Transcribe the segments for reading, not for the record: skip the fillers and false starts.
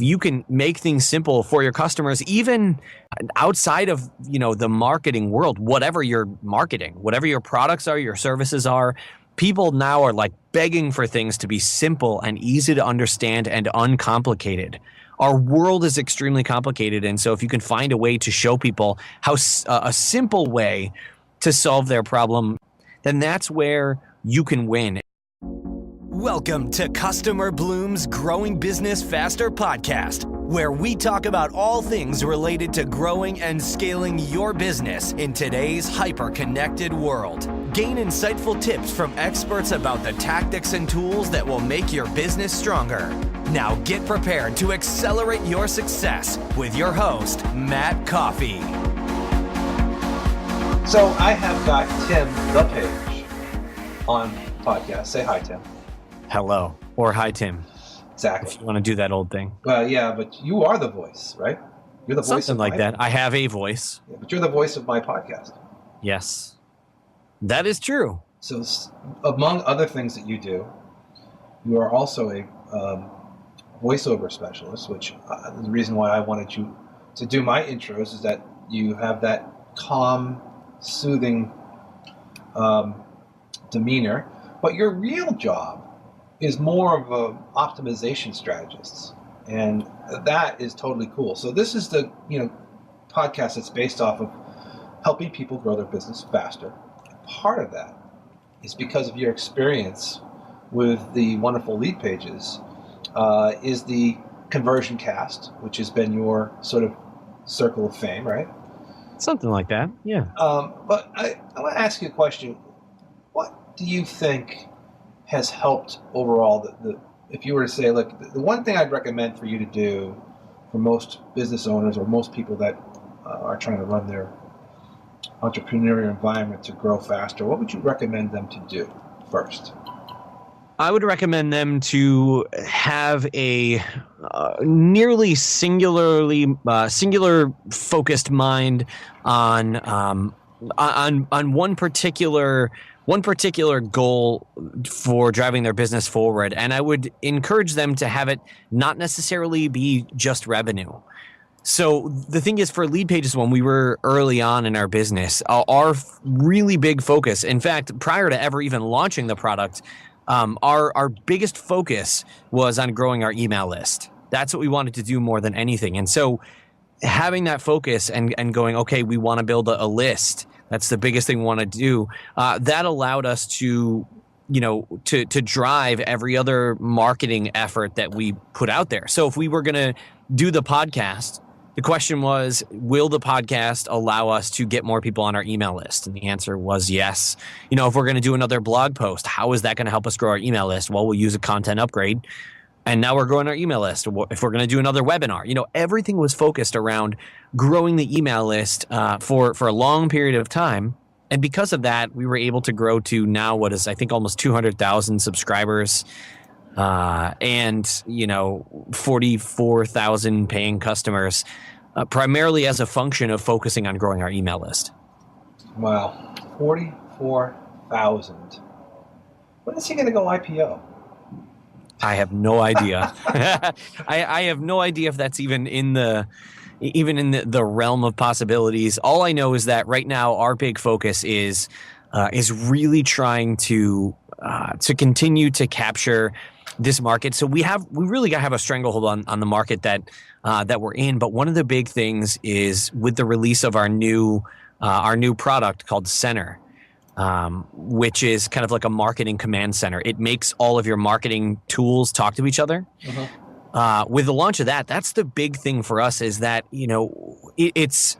if you can make things simple for your customers, even outside of, the marketing world, whatever you're marketing, whatever your products are, your services are, people now are like begging for things to be simple and easy to understand and uncomplicated. Our world is extremely complicated. And so if you can find a way to show people how a simple way to solve their problem, then that's where you can win. Welcome to Customer Bloom's Growing Business Faster podcast, where we talk about all things related to growing and scaling your business in today's hyper-connected world. Gain insightful tips from experts about the tactics and tools that will make your business stronger. Now get prepared to accelerate your success with your host, Matt Coffey. So I have got Tim the Paige on podcast. Say hi, Tim. Hello. Or hi, Tim. Exactly. If you want to do that old thing. Yeah, but you are the voice, right? You're the voice Something of like that. I have a voice. Yeah, but you're the voice of my podcast. Yes. That is true. So among other things that you do, you are also a voiceover specialist, which the reason why I wanted you to do my intros is that you have that calm, soothing demeanor. But your real job is more of an optimization strategist, and that is totally cool. So this is the podcast that's based off of helping people grow their business faster. Part of that is because of your experience with the wonderful Leadpages, is the conversion cast, which has been your sort of circle of fame, right? Something like that, yeah. But I want to ask you a question. What do you think has helped overall? If you were to say, look, the one thing I'd recommend for you to do for most business owners or most people that are trying to run their entrepreneurial environment to grow faster, what would you recommend them to do first? I would recommend them to have a nearly singular focused mind on one particular goal for driving their business forward. And I would encourage them to have it not necessarily be just revenue. So the thing is, for Leadpages, when we were early on in our business, our really big focus, in fact, prior to ever even launching the product, our biggest focus was on growing our email list. That's what we wanted to do more than anything. And so having that focus and going, okay, we want to build a list. That's the biggest thing we want to do. That allowed us to drive every other marketing effort that we put out there. So if we were going to do the podcast, the question was, will the podcast allow us to get more people on our email list? And the answer was yes. If we're going to do another blog post, how is that going to help us grow our email list? Well, we'll use a content upgrade. And now we're growing our email list. If we're going to do another webinar, everything was focused around growing the email list for a long period of time. And because of that, we were able to grow to now what is, I think, almost 200,000 subscribers and 44,000 paying customers, primarily as a function of focusing on growing our email list. Wow, 44,000. When is he going to go IPO? I have no idea. I have no idea if that's even in the realm of possibilities. All I know is that right now our big focus is really trying to continue to capture this market. So we really got to have a stranglehold on the market that we're in. But one of the big things is with the release of our new product called Center. Which is kind of like a marketing command center. It makes all of your marketing tools talk to each other. Mm-hmm. With the launch of that, that's the big thing for us is that, it's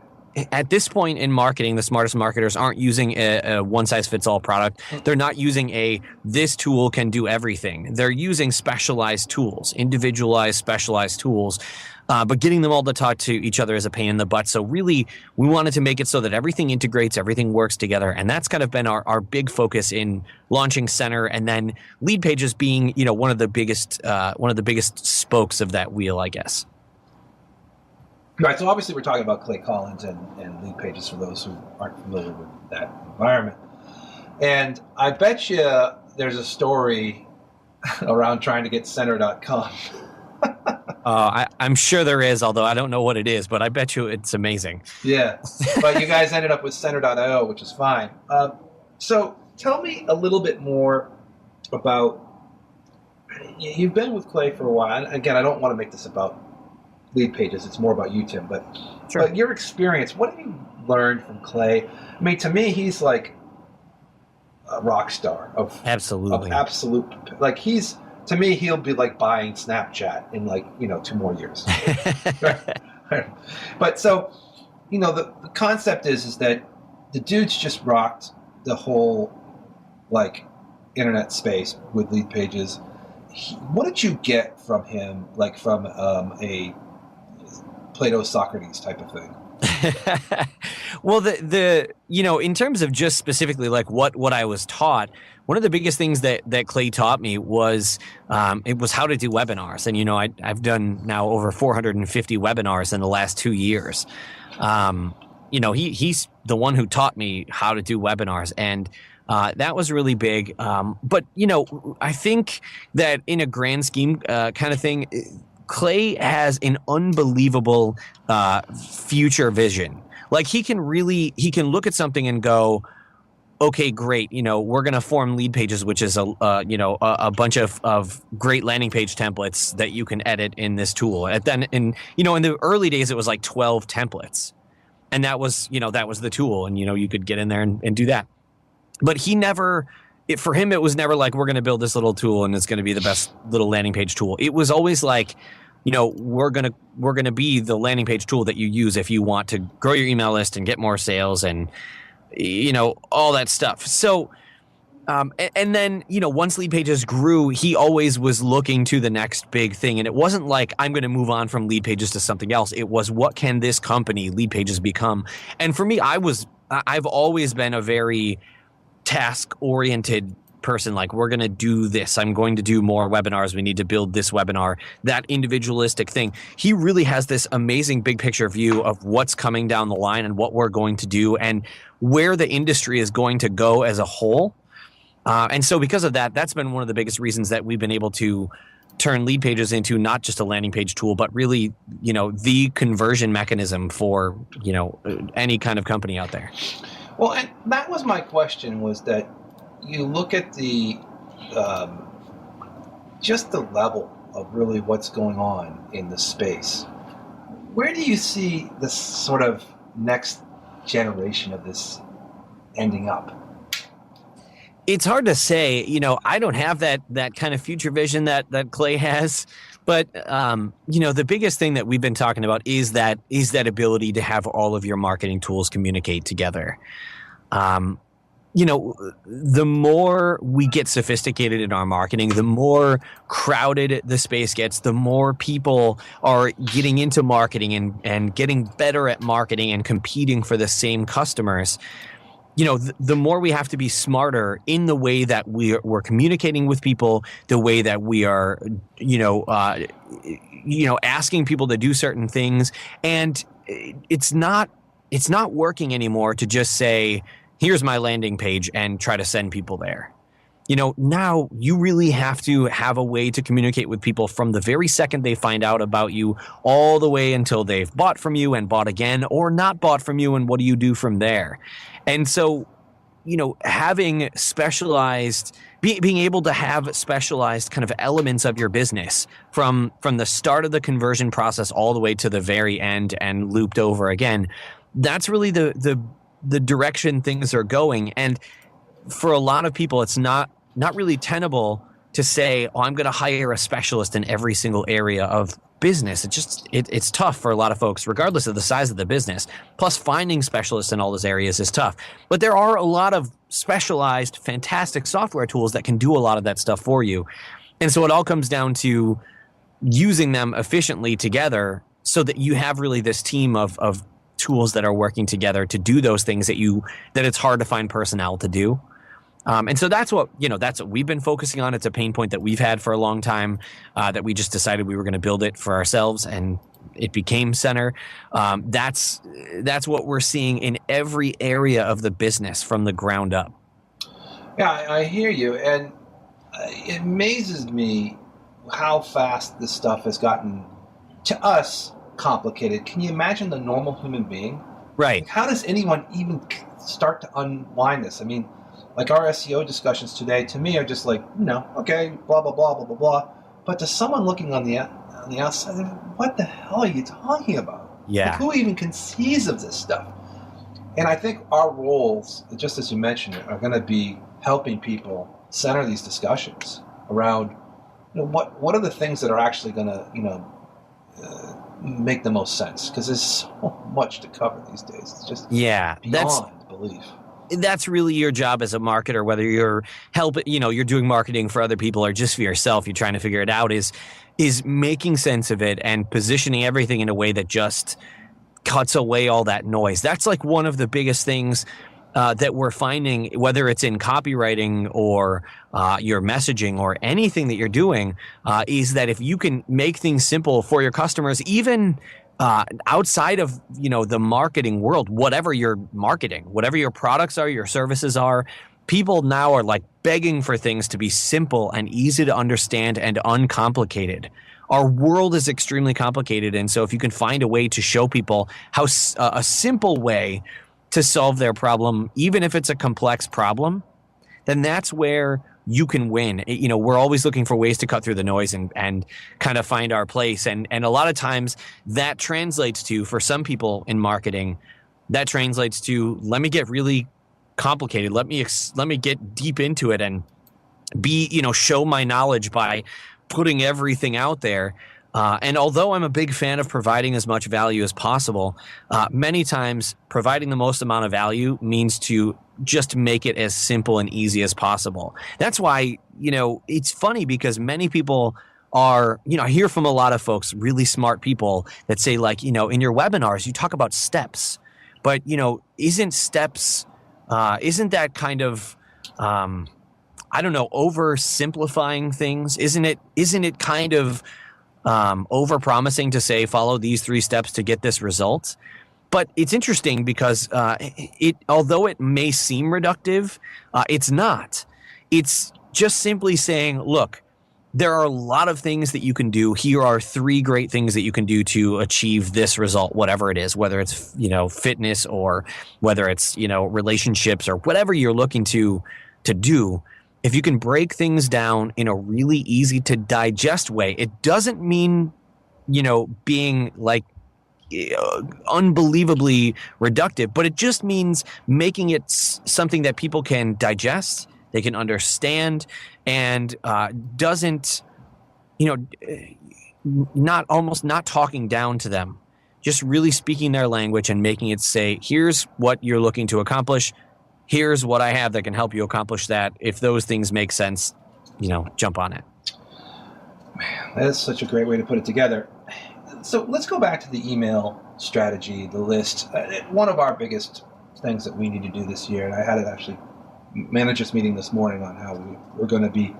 at this point in marketing, the smartest marketers aren't using a one-size-fits-all product. They're not using this tool can do everything. They're using specialized tools, individualized, specialized tools. But getting them all to talk to each other is a pain in the butt. So really, we wanted to make it so that everything integrates, everything works together. And that's kind of been our big focus in launching Center, and then Leadpages being, one of the biggest spokes of that wheel, I guess. Right. So obviously we're talking about Clay Collins and Leadpages for those who aren't familiar with that environment. And I bet you there's a story around trying to get Center.com. I'm sure there is, although I don't know what it is, but I bet you it's amazing. Yeah, but you guys ended up with Center.io, which is fine. So tell me a little bit more about, you've been with Clay for a while. And again, I don't want to make this about Leadpages. It's more about you, Tim. But, Sure. but your experience, what have you learned from Clay? I mean, to me, he's like a rock star of Absolutely. Of absolute. Like to me, he'll be like buying Snapchat in 2 more years. But so, the concept is that the dude's just rocked the whole internet space with Leadpages. What did you get from him, from a Plato Socrates type of thing? Well, in terms of just specifically what I was taught, one of the biggest things that Clay taught me was it was how to do webinars. And I've done now over 450 webinars in the last 2 years. He's the one who taught me how to do webinars, and that was really big. But I think that in a grand scheme kind of thing, Clay has an unbelievable future vision. He can look at something and go, okay, great. We're going to form Leadpages, which is a bunch of great landing page templates that you can edit in this tool. And then in the early days, it was 12 templates, and that was the tool, and you could get in there and do that. But for him, it was never we're going to build this little tool and it's going to be the best little landing page tool. It was always we're going to be the landing page tool that you use if you want to grow your email list and get more sales and all that stuff. So and then once Leadpages grew, he always was looking to the next big thing, and it wasn't I'm going to move on from Leadpages to something else. It was, what can this company Leadpages become? And for me, I've always been a very task-oriented person. We're going to do this. I'm going to do more webinars. We need to build this webinar, that individualistic thing. He really has this amazing big picture view of what's coming down the line and what we're going to do and where the industry is going to go as a whole. And so because of that, that's been one of the biggest reasons that we've been able to turn Leadpages into not just a landing page tool, but really, the conversion mechanism for, any kind of company out there. Well, and that was my question, was that you look at the just the level of really what's going on in the space. Where do you see this sort of next generation of this ending up? It's hard to say. I don't have that kind of future vision that Clay has. But the biggest thing that we've been talking about is that ability to have all of your marketing tools communicate together. The more we get sophisticated in our marketing, the more crowded the space gets, the more people are getting into marketing and getting better at marketing and competing for the same customers. The more we have to be smarter in the way that we're communicating with people, the way that we are, asking people to do certain things. And it's not working anymore to just say, here's my landing page and try to send people there. Now you really have to have a way to communicate with people from the very second they find out about you all the way until they've bought from you and bought again or not bought from you, and what do you do from there? And so, having specialized, being able to have specialized kind of elements of your business from the start of the conversion process all the way to the very end and looped over again, that's really the direction things are going. And for a lot of people, it's not really tenable to say, oh, I'm going to hire a specialist in every single area of business. It's tough for a lot of folks, regardless of the size of the business. Plus, finding specialists in all those areas is tough. But there are a lot of specialized, fantastic software tools that can do a lot of that stuff for you. And so it all comes down to using them efficiently together so that you have really this team of tools that are working together to do those things that it's hard to find personnel to do. And so that's what we've been focusing on. It's a pain point that we've had for a long time, that we just decided we were going to build it for ourselves, and it became Center. That's what we're seeing in every area of the business from the ground up. Yeah, I hear you. And it amazes me how fast this stuff has gotten to us, complicated. Can you imagine the normal human being? Right. Like, how does anyone even start to unwind this? I mean, like our SEO discussions today, to me, are just like, okay, blah, blah, blah, blah, blah, blah. But to someone looking on the outside, what the hell are you talking about? Yeah. Like, who even conceives of this stuff? And I think our roles, just as you mentioned, are going to be helping people center these discussions around, what are the things that are actually going to, make the most sense? Because there's so much to cover these days. It's just beyond belief. That's really your job as a marketer, whether you're you're doing marketing for other people or just for yourself, you're trying to figure it out, is making sense of it and positioning everything in a way that just cuts away all that noise. That's like one of the biggest things that we're finding, whether it's in copywriting or your messaging or anything that you're doing, is that if you can make things simple for your customers, even outside of the marketing world, whatever you're marketing, whatever your products are, your services are, people now are like begging for things to be simple and easy to understand and uncomplicated. Our world is extremely complicated, and so if you can find a way to show people how a simple way to solve their problem, even if it's a complex problem, then that's where you can win. We're always looking for ways to cut through the noise and kind of find our place. And a lot of times that translates to, for some people in marketing, that translates to, let me get really complicated. Let me get deep into it and show my knowledge by putting everything out there. And although I'm a big fan of providing as much value as possible, many times providing the most amount of value means to just make it as simple and easy as possible. That's why, it's funny because many people are, I hear from a lot of folks, really smart people that say like, in your webinars, you talk about steps, but, isn't that kind of, oversimplifying things? Isn't it kind of, over-promising to say, follow these 3 steps to get this result? But it's interesting because although it may seem reductive, it's not. It's just simply saying, look, there are a lot of things that you can do. Here are 3 great things that you can do to achieve this result, whatever it is, whether it's, fitness or whether it's, relationships or whatever you're looking to do. If you can break things down in a really easy to digest way, it doesn't mean, being like unbelievably reductive, but it just means making it something that people can digest, they can understand, and doesn't, not talking down to them, just really speaking their language and making it say, here's what you're looking to accomplish. Here's what I have that can help you accomplish that. If those things make sense, jump on it. Man, that is such a great way to put it together. So let's go back to the email strategy, the list. One of our biggest things that we need to do this year, and I had it actually managers meeting this morning on how we're going to be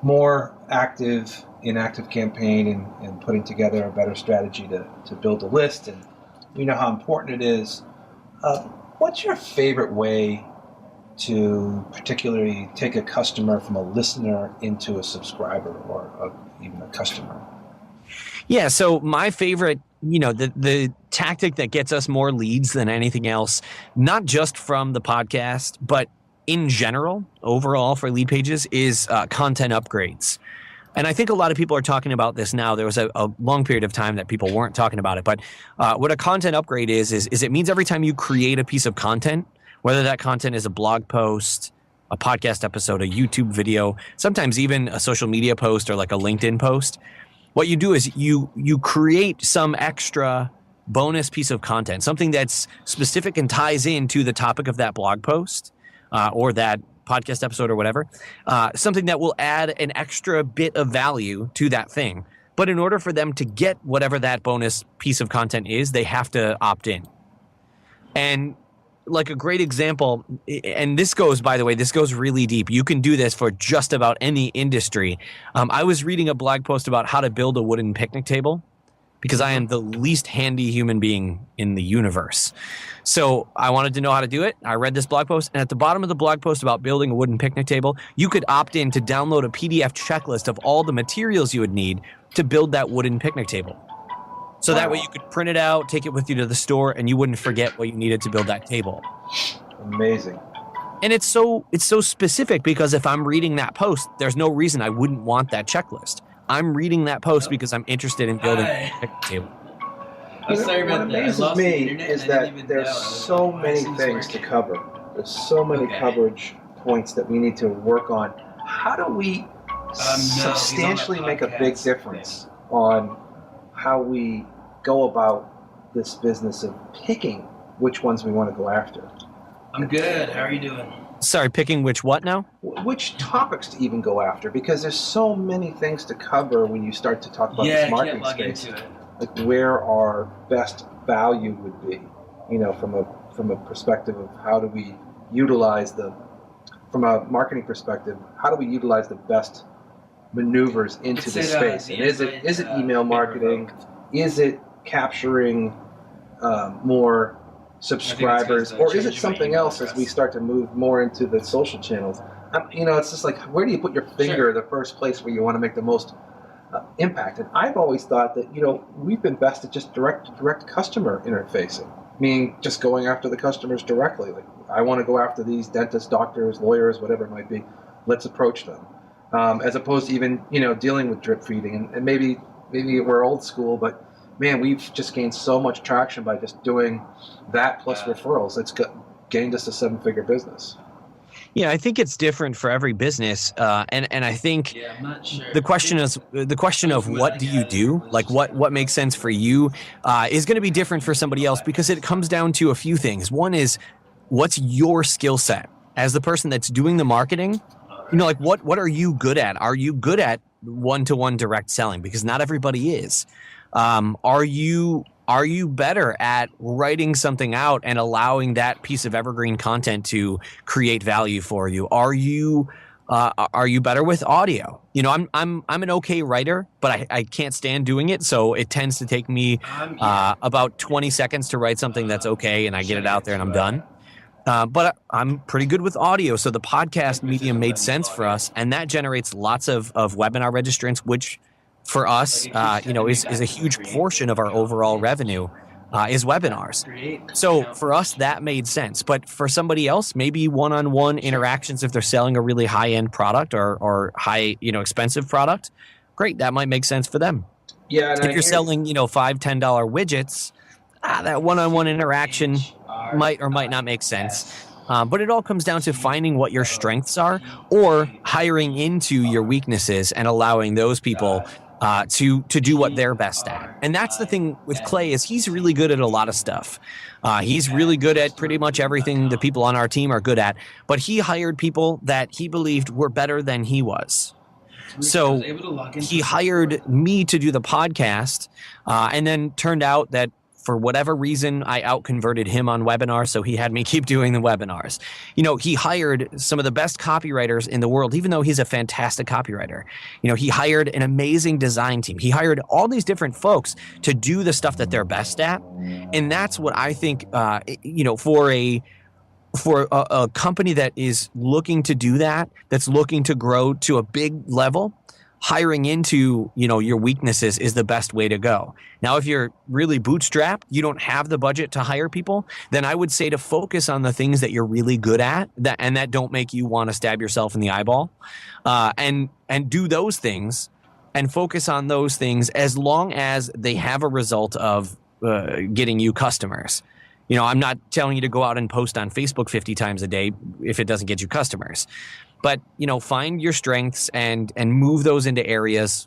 more active in active campaign and putting together a better strategy to build a list. And we know how important it is. What's your favorite way to particularly take a customer from a listener into a subscriber or even a customer? Yeah, so my favorite, the tactic that gets us more leads than anything else, not just from the podcast, but in general, overall for Leadpages, is content upgrades. And I think a lot of people are talking about this now. There was a long period of time that people weren't talking about it. But what a content upgrade is it means every time you create a piece of content, whether that content is a blog post, a podcast episode, a YouTube video, sometimes even a social media post or like a LinkedIn post, what you do is you create some extra bonus piece of content, something that's specific and ties into the topic of that blog post or that podcast episode or whatever, something that will add an extra bit of value to that thing. But in order for them to get whatever that bonus piece of content is, they have to opt in. And like a great example, and this goes really deep. You can do this for just about any industry. I was reading a blog post about how to build a wooden picnic table because I am the least handy human being in the universe. So I wanted to know how to do it. I read this blog post, and at the bottom of the blog post about building a wooden picnic table, you could opt in to download a PDF checklist of all the materials you would need to build that wooden picnic table. So that way you could print it out, take it with you to the store, and you wouldn't forget what you needed to build that table. Amazing. And it's so specific because if I'm reading that post, there's no reason I wouldn't want that checklist. I'm reading that post because I'm interested in building a picnic table. What amazes me is that there's so many things to cover. There's so many coverage points that we need to work on. How do we substantially make a big difference on how we go about this business of picking which ones we want to go after? I'm good. How are you doing? Sorry, picking which what now? Which topics to even go after, because there's so many things to cover when you start to talk about this marketing space. Into it. Like where our best value would be, from a perspective of how do we utilize from a marketing perspective, how do we utilize the best maneuvers into this space? And is it email marketing? Is it capturing more subscribers, or is it something else as we start to move more into the social channels? It's just like, where do you put your finger the first place where you want to make the most impact? And I've always thought that, we've been best at just direct customer interfacing, meaning just going after the customers directly. Like, I want to go after these dentists, doctors, lawyers, whatever it might be. Let's approach them. As opposed to even, dealing with drip feeding. And maybe we're old school, but man, we've just gained so much traction by just doing that plus referrals. It's gained us a 7-figure business. Yeah, I think it's different for every business, and I think I'm not sure. the question of what do you do, like what makes sense for you, is going to be different for somebody else, because it comes down to a few things. One is, what's your skill set as the person that's doing the marketing? Like what are you good at? Are you good at one-to-one direct selling? Because not everybody is. Are you better at writing something out and allowing that piece of evergreen content to create value for you? Are you better with audio? I'm an okay writer, but I can't stand doing it, so it tends to take me about 20 seconds to write something that's okay, and I get it out there and I'm done. But I'm pretty good with audio, so the podcast medium made sense for us, and that generates lots of webinar registrants, which for us, is a huge portion of our overall revenue, is webinars. So for us, that made sense. But for somebody else, maybe one-on-one interactions, if they're selling a really high-end product or high, expensive product, great, that might make sense for them. Yeah. If you're selling, $5, $10 widgets, that one-on-one interaction might or might not make sense. But it all comes down to finding what your strengths are, or hiring into your weaknesses and allowing those people to do what they're best at. And that's the thing with Clay, is he's really good at a lot of stuff. He's really good at pretty much everything the people on our team are good at, but he hired people that he believed were better than he was. So he hired me to do the podcast, and then turned out that for whatever reason, I outconverted him on webinars, so he had me keep doing the webinars. He hired some of the best copywriters in the world, even though he's a fantastic copywriter. He hired an amazing design team. He hired all these different folks to do the stuff that they're best at. And that's what I think, for a company that is looking to do that, that's looking to grow to a big level, hiring into, your weaknesses is the best way to go. Now, if you're really bootstrapped, you don't have the budget to hire people, then I would say to focus on the things that you're really good at that don't make you want to stab yourself in the eyeball, and do those things and focus on those things as long as they have a result of getting you customers. I'm not telling you to go out and post on Facebook 50 times a day if it doesn't get you customers. But, find your strengths and move those into areas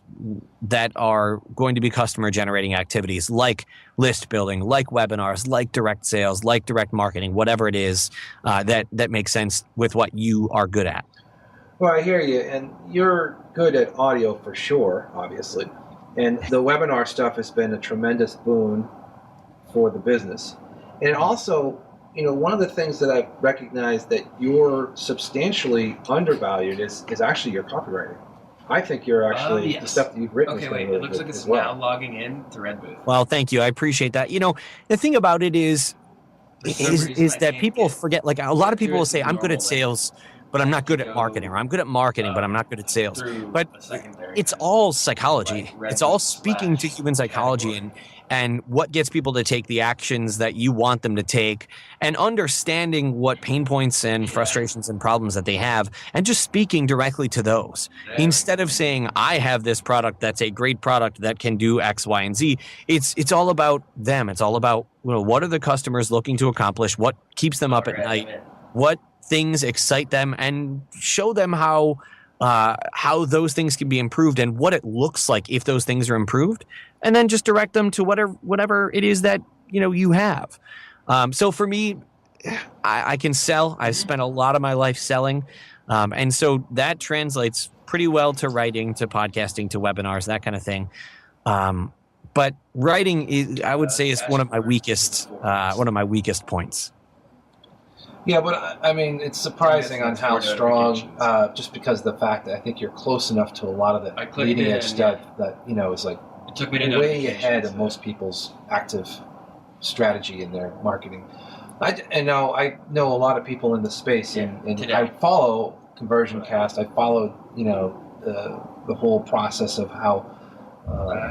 that are going to be customer generating activities, like list building, like webinars, like direct sales, like direct marketing, whatever it is that makes sense with what you are good at. Well, I hear you. And you're good at audio for sure, obviously. And the webinar stuff has been a tremendous boon for the business. And also, one of the things that I've recognized that you're substantially undervalued is actually your copywriting. I think you're actually, the stuff that you've written. Okay, is wait, really it looks like good it's as well. now logging in to Redbooth. Well, thank you. I appreciate that. The thing about it is that people forget, like a lot of people will say, I'm good at sales, but I'm not good at marketing, or I'm good at marketing, but I'm not good at sales. But it's all psychology. It's all speaking to human psychology. and what gets people to take the actions that you want them to take, and understanding what pain points and frustrations and problems that they have, and just speaking directly to those. Instead of saying, I have this product that's a great product that can do X, Y, and Z, it's all about them. It's all about, what are the customers looking to accomplish? What keeps them up at night? What things excite them? And show them how those things can be improved and what it looks like if those things are improved, and then just direct them to whatever it is that you have. So for me, I can sell. I've spent a lot of my life selling, and so that translates pretty well to writing, to podcasting, to webinars, that kind of thing. But writing is, I would say, is one of my weakest points. Yeah, but I mean, it's surprising on how strong, just because of the fact that I think you're close enough to a lot of the leading edge stuff that is like It took me to way ahead of most people's active strategy in their marketing. I know a lot of people in the space, and I follow Conversion Cast. I followed the whole process of how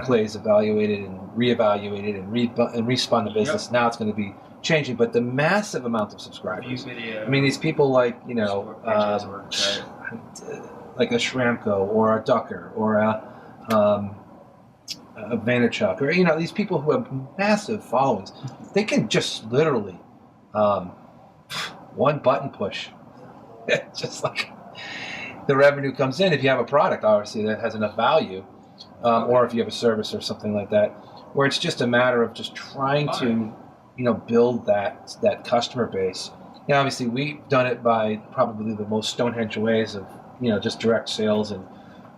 Clay is evaluated and reevaluated and respun the business. Yep. Now it's going to be changing, but the massive amount of subscribers. I mean, these people like like a Shramko or a Ducker or a Vaynerchuk, or these people who have massive followings. They can just literally one button push. Just like the revenue comes in if you have a product, obviously, that has enough value, or if you have a service or something like that, where it's just a matter of just trying to build that customer base. Obviously, we've done it by probably the most Stonehenge ways of just direct sales, and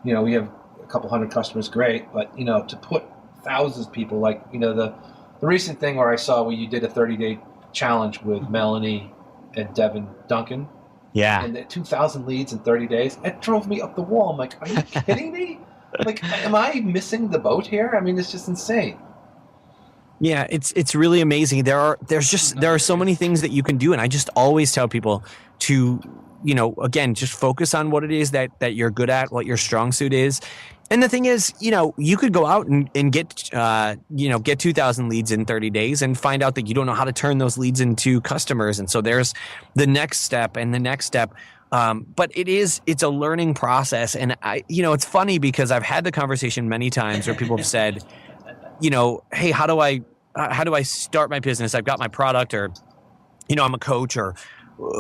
we have a couple hundred customers, great, but to put thousands of people, like the recent thing where I saw where you did a 30-day challenge with Melanie and Devin Duncan. Yeah. And the 2,000 leads in 30 days, it drove me up the wall. I'm like, are you kidding me? Like, am I missing the boat here? I mean, it's just insane. Yeah, it's really amazing. There are so many things that you can do, and I just always tell people to, again, just focus on what it is that you're good at, what your strong suit is. And the thing is, you could go out and get 2,000 leads in 30 days and find out that you don't know how to turn those leads into customers. And so there's the next step and the next step. But it's a learning process. And it's funny because I've had the conversation many times where people have said, hey, how do I start my business? I've got my product, or, I'm a coach, or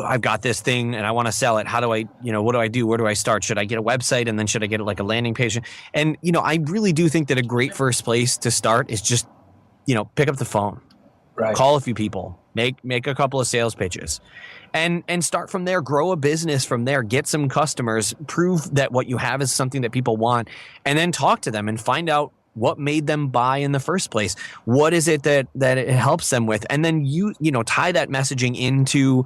I've got this thing and I want to sell it. How do I, what do I do? Where do I start? Should I get a website, and then should I get like a landing page? And, I really do think that a great first place to start is just, pick up the phone, right? Call a few people, make a couple of sales pitches, and start from there, grow a business from there, get some customers, prove that what you have is something that people want, and then talk to them and find out what made them buy in the first place. What is it that it helps them with? And then tie that messaging into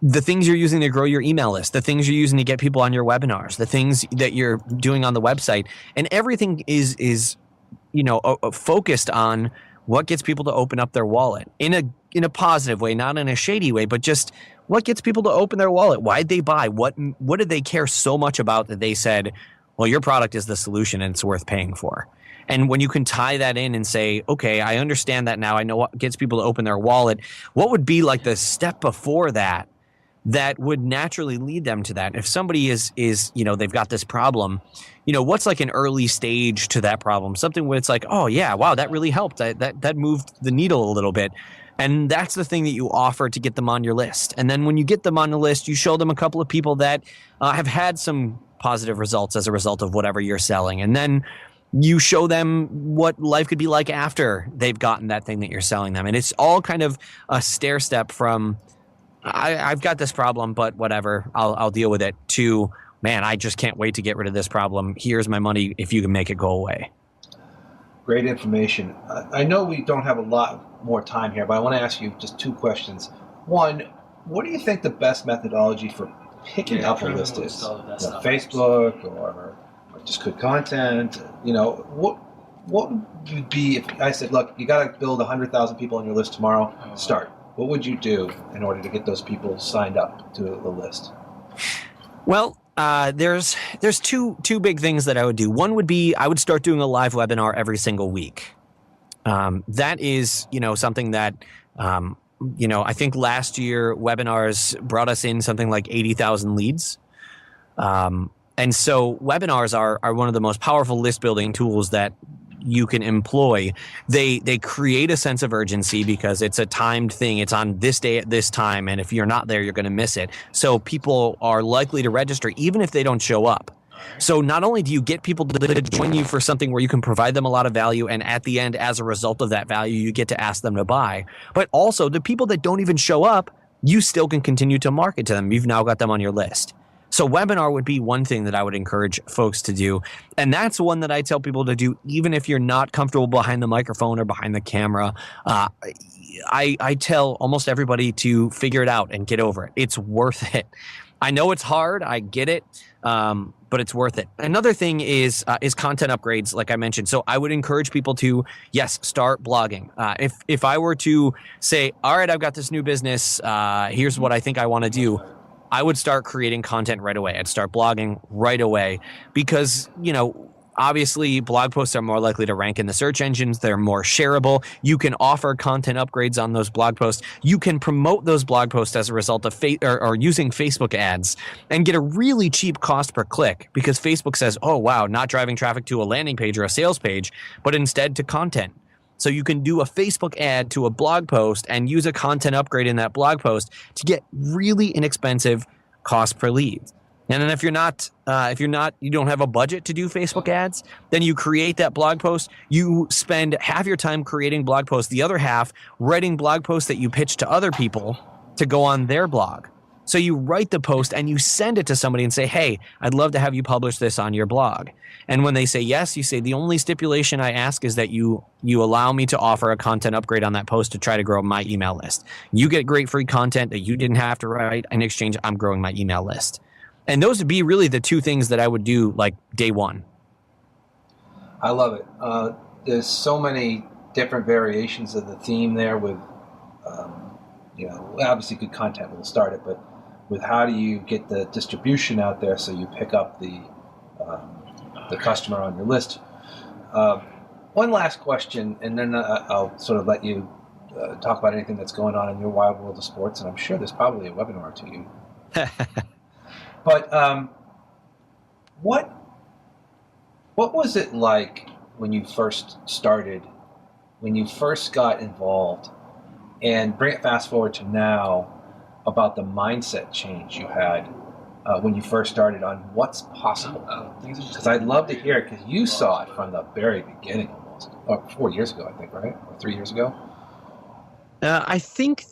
the things you're using to grow your email list, the things you're using to get people on your webinars, the things that you're doing on the website, and everything is focused on what gets people to open up their wallet in a positive way, not in a shady way, but just what gets people to open their wallet. Why'd they buy? What did they care so much about that they said, well, your product is the solution and it's worth paying for? And when you can tie that in and say, okay, I understand that now, I know what gets people to open their wallet, what would be like the step before that would naturally lead them to that? If somebody is they've got this problem, what's like an early stage to that problem? Something where it's like, oh yeah, wow, that really helped. That moved the needle a little bit. And that's the thing that you offer to get them on your list. And then when you get them on the list, you show them a couple of people that have had some positive results as a result of whatever you're selling. And then you show them what life could be like after they've gotten that thing that you're selling them. And it's all kind of a stair step from, I've got this problem, but whatever, I'll deal with it, to, man, I just can't wait to get rid of this problem. Here's my money if you can make it go away. Great information. I know we don't have a lot more time here, but I want to ask you just two questions. One, what do you think the best methodology for picking up a list is? Facebook or just good content? What would be if I said, look, you got to build 100,000 people on your list tomorrow, start. What would you do in order to get those people signed up to the list? Well, there's two big things that I would do. One would be I would start doing a live webinar every single week. that is, something that, I think last year webinars brought us in something like 80,000 leads. And so webinars are one of the most powerful list building tools that you can employ. They create a sense of urgency because it's a timed thing. It's on this day at this time, and if you're not there, you're going to miss it. So people are likely to register even if they don't show up. So not only do you get people to join you for something where you can provide them a lot of value, and at the end, as a result of that value, you get to ask them to buy, but also the people that don't even show up, you still can continue to market to them. You've now got them on your list. So webinar would be one thing that I would encourage folks to do. And that's one that I tell people to do, even if you're not comfortable behind the microphone or behind the camera. I tell almost everybody to figure it out and get over it. It's worth it. I know it's hard. I get it. But it's worth it. Another thing is content upgrades, like I mentioned. So I would encourage people to, yes, start blogging. If I were to say, all right, I've got this new business, here's what I think I want to do, I would start creating content right away. I'd start blogging right away because, obviously blog posts are more likely to rank in the search engines. They're more shareable. You can offer content upgrades on those blog posts. You can promote those blog posts as a result of or using Facebook ads and get a really cheap cost per click because Facebook says, oh, wow, not driving traffic to a landing page or a sales page, but instead to content. So you can do a Facebook ad to a blog post and use a content upgrade in that blog post to get really inexpensive cost per lead. And then if you don't have a budget to do Facebook ads, then you create that blog post. You spend half your time creating blog posts, the other half writing blog posts that you pitch to other people to go on their blog. So you write the post and you send it to somebody and say, hey, I'd love to have you publish this on your blog. And when they say yes, you say, the only stipulation I ask is that you allow me to offer a content upgrade on that post to try to grow my email list. You get great free content that you didn't have to write. In exchange, I'm growing my email list. And those would be really the two things that I would do like day one. I love it. There's so many different variations of the theme there with, obviously good content will start it, but with how do you get the distribution out there so you pick up the customer on your list. One last question, and then I'll sort of let you talk about anything that's going on in your wild world of sports, and I'm sure there's probably a webinar to you. But what was it like when you first started, when you first got involved, and bring it fast forward to now about the mindset change you had when you first started on what's possible? Because I'd love to hear it, because you saw it from the very beginning almost, 4 years ago, I think, right? Or 3 years ago? I think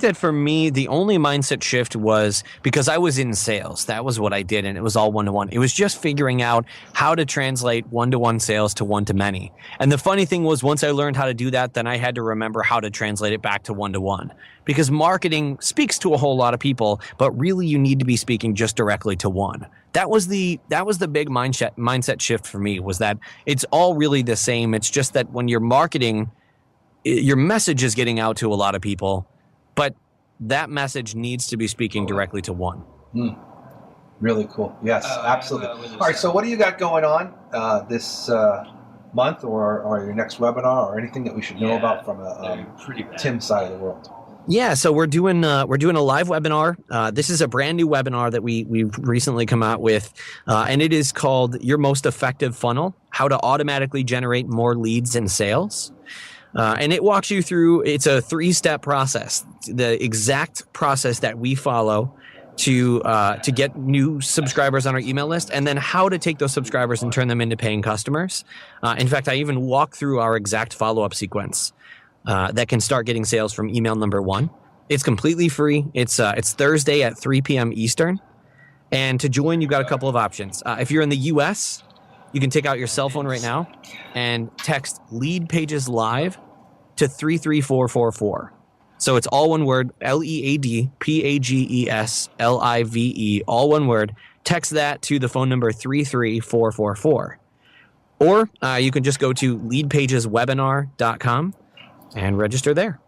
that for me, the only mindset shift was because I was in sales. That was what I did, and it was all one-to-one. It was just figuring out how to translate one-to-one sales to one-to-many. And the funny thing was, once I learned how to do that, then I had to remember how to translate it back to one-to-one. Because marketing speaks to a whole lot of people, but really you need to be speaking just directly to one. That was the big mindset shift for me, was that it's all really the same. It's just that when you're marketing, your message is getting out to a lot of people, but that message needs to be speaking directly to one. Really cool. Yes, absolutely. All right, so what do you got going on this month or your next webinar or anything that we should know about from Tim side of the world? Yeah, so we're doing a live webinar. This is a brand new webinar that we've recently come out with, and it is called Your Most Effective Funnel: How to Automatically Generate More Leads and Sales. And it walks you through, it's a 3-step process, the exact process that we follow to get new subscribers on our email list, and then how to take those subscribers and turn them into paying customers. In fact, I even walk through our exact follow-up sequence that can start getting sales from email number 1. It's completely free. It's Thursday at 3 p.m. Eastern. And to join, you've got a couple of options. If you're in the U.S., you can take out your cell phone right now and text Leadpages Live to 33444. So it's all one word, LEADPAGESLIVE, all one word. Text that to the phone number 33444. Or you can just go to leadpageswebinar.com and register there.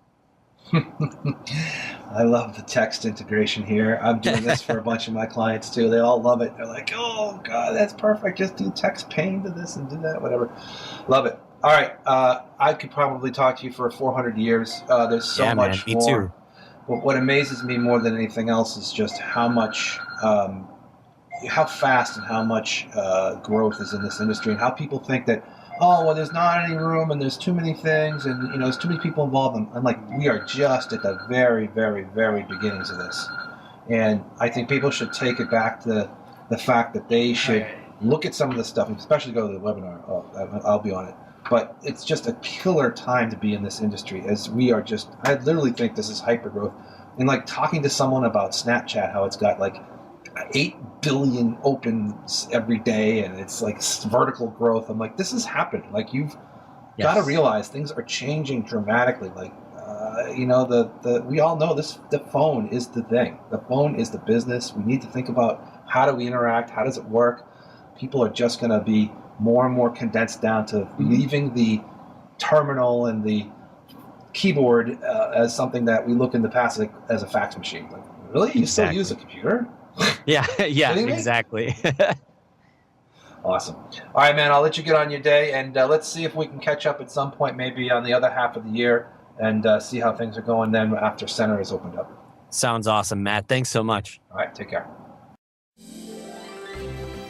I love the text integration here. I'm doing this for a bunch of my clients too. They all love it. They're like, oh God, that's perfect. Just do text pane to this and do that, whatever. Love it. All right. I could probably talk to you for 400 years. There's so much me more. too. But what amazes me more than anything else is just how much, how fast and how much growth is in this industry, and how people think that, oh, well, there's not any room and there's too many things and, you know, there's too many people involved. I'm like, we are just at the very, very, very beginnings of this. And I think people should take it back to the fact that they should look at some of the stuff, especially go to the webinar. I'll be on it. But it's just a killer time to be in this industry, as we are just, I literally think this is hyper growth. And like talking to someone about Snapchat, how it's got like 8 billion opens every day and it's like vertical growth. I'm like, this is happening. Like, you've got to realize things are changing dramatically. Like, you know, we all know this, the phone is the thing. The phone is the business. We need to think about how do we interact? How does it work? People are just going to be more and more condensed down to leaving the terminal and the keyboard as something that we look in the past like, as a fax machine. Like, really? You still use a computer? Yeah, exactly. Awesome. All right, man, I'll let you get on your day, and let's see if we can catch up at some point, maybe on the other half of the year, and see how things are going then after Center is opened up. Sounds awesome, Matt. Thanks so much. All right, take care.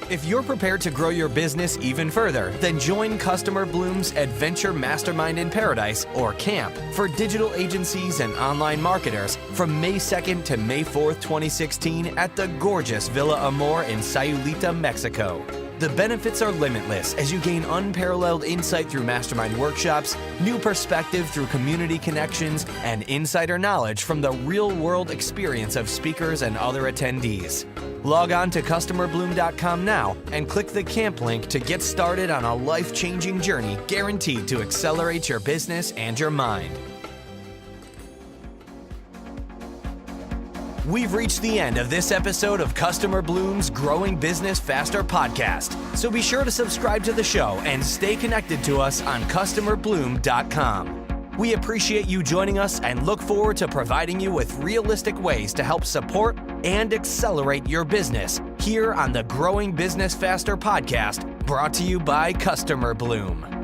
If you're prepared to grow your business even further, then join Customer Bloom's Adventure Mastermind in Paradise, or CAMP, for digital agencies and online marketers from May 2nd to May 4th, 2016 at the gorgeous Villa Amor in Sayulita, Mexico. The benefits are limitless as you gain unparalleled insight through mastermind workshops, new perspective through community connections, and insider knowledge from the real-world experience of speakers and other attendees. Log on to customerbloom.com now and click the camp link to get started on a life-changing journey guaranteed to accelerate your business and your mind. We've reached the end of this episode of Customer Bloom's Growing Business Faster podcast, so be sure to subscribe to the show and stay connected to us on customerbloom.com. We appreciate you joining us and look forward to providing you with realistic ways to help support and accelerate your business here on the Growing Business Faster podcast, brought to you by Customer Bloom.